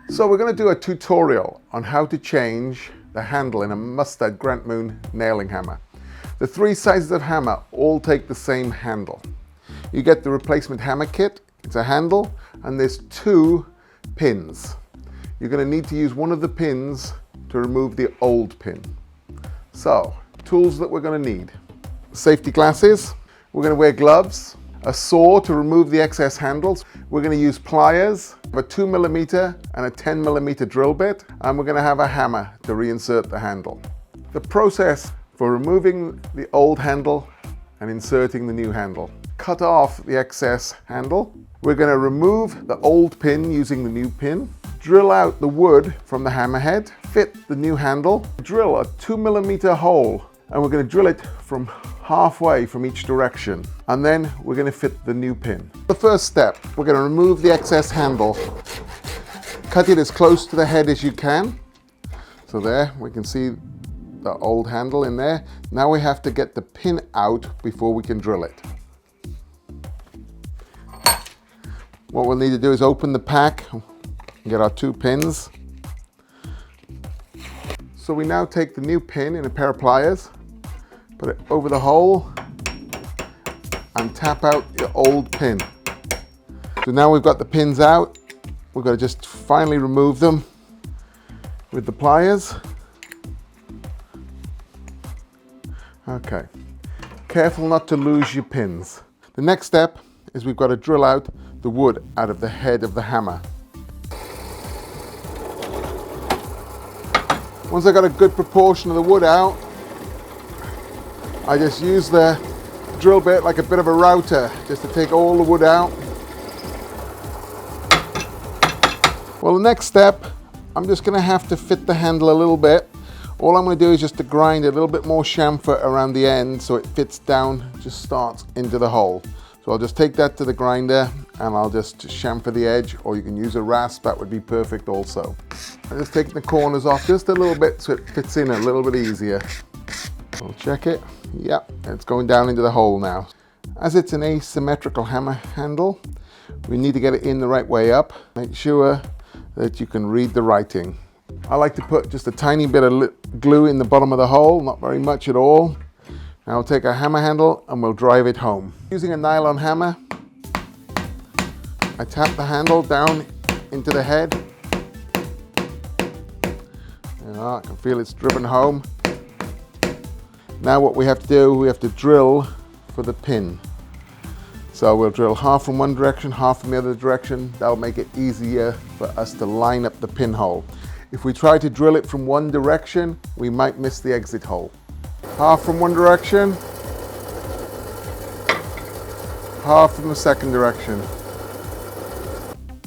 So we're going to do a tutorial on how to change the handle in a MUSTAD Grant Moon nailing hammer. The three sizes of hammer all take the same handle. You get the replacement hammer kit, it's a handle, and there's two pins. You're going to need to use one of the pins to remove the old pin. So, tools that we're going to need. Safety glasses, we're going to wear gloves, a saw to remove the excess handles. We're going to use pliers, a 2mm and a 10mm drill bit, and we're going to have a hammer to reinsert the handle. The process for removing the old handle and inserting the new handle. Cut off the excess handle. We're going to remove the old pin using the new pin. Drill out the wood from the hammerhead. Fit the new handle. Drill a 2mm hole, and we're going to drill it from halfway from each direction, and then we're going to fit the new pin. The first step, we're going to remove the excess handle. Cut it as close to the head as you can. So there, we can see the old handle in there. Now we have to get the pin out before we can drill it. What we'll need to do is open the pack and get our two pins. So we now take the new pin in a pair of pliers, put it over the hole, and tap out the old pin. So now we've got the pins out, we've got to just finally remove them with the pliers. Okay, careful not to lose your pins. The next step is we've got to drill out the wood out of the head of the hammer. Once I got a good proportion of the wood out, I just use the drill bit like a bit of a router just to take all the wood out. Well, the next step, I'm just going to have to fit the handle a little bit. All I'm going to do is just to grind a little bit more chamfer around the end so it fits down, just starts into the hole. So I'll just take that to the grinder and I'll just chamfer the edge, or you can use a rasp, that would be perfect also. I'm just taking the corners off just a little bit so it fits in a little bit easier. I'll check it. Yep, it's going down into the hole now. As it's an asymmetrical hammer handle, we need to get it in the right way up. Make sure that you can read the writing. I like to put just a tiny bit of glue in the bottom of the hole, not very much at all. Now I'll take a hammer handle and we'll drive it home. Using a nylon hammer, I tap the handle down into the head. I can feel it's driven home. Now what we have to do, we have to drill for the pin. So we'll drill half from one direction, half from the other direction. That'll make it easier for us to line up the pinhole. If we try to drill it from one direction, we might miss the exit hole. Half from one direction, half from the second direction.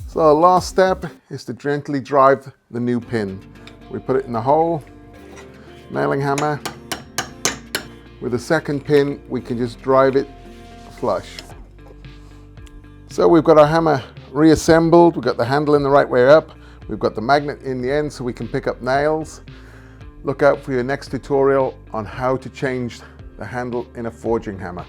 So the last step is to gently drive the new pin. We put it in the hole, nailing hammer. With the second pin, we can just drive it flush. So we've got our hammer reassembled, we've got the handle in the right way up, we've got the magnet in the end so we can pick up nails. Look out for your next tutorial on how to change the handle in a forging hammer.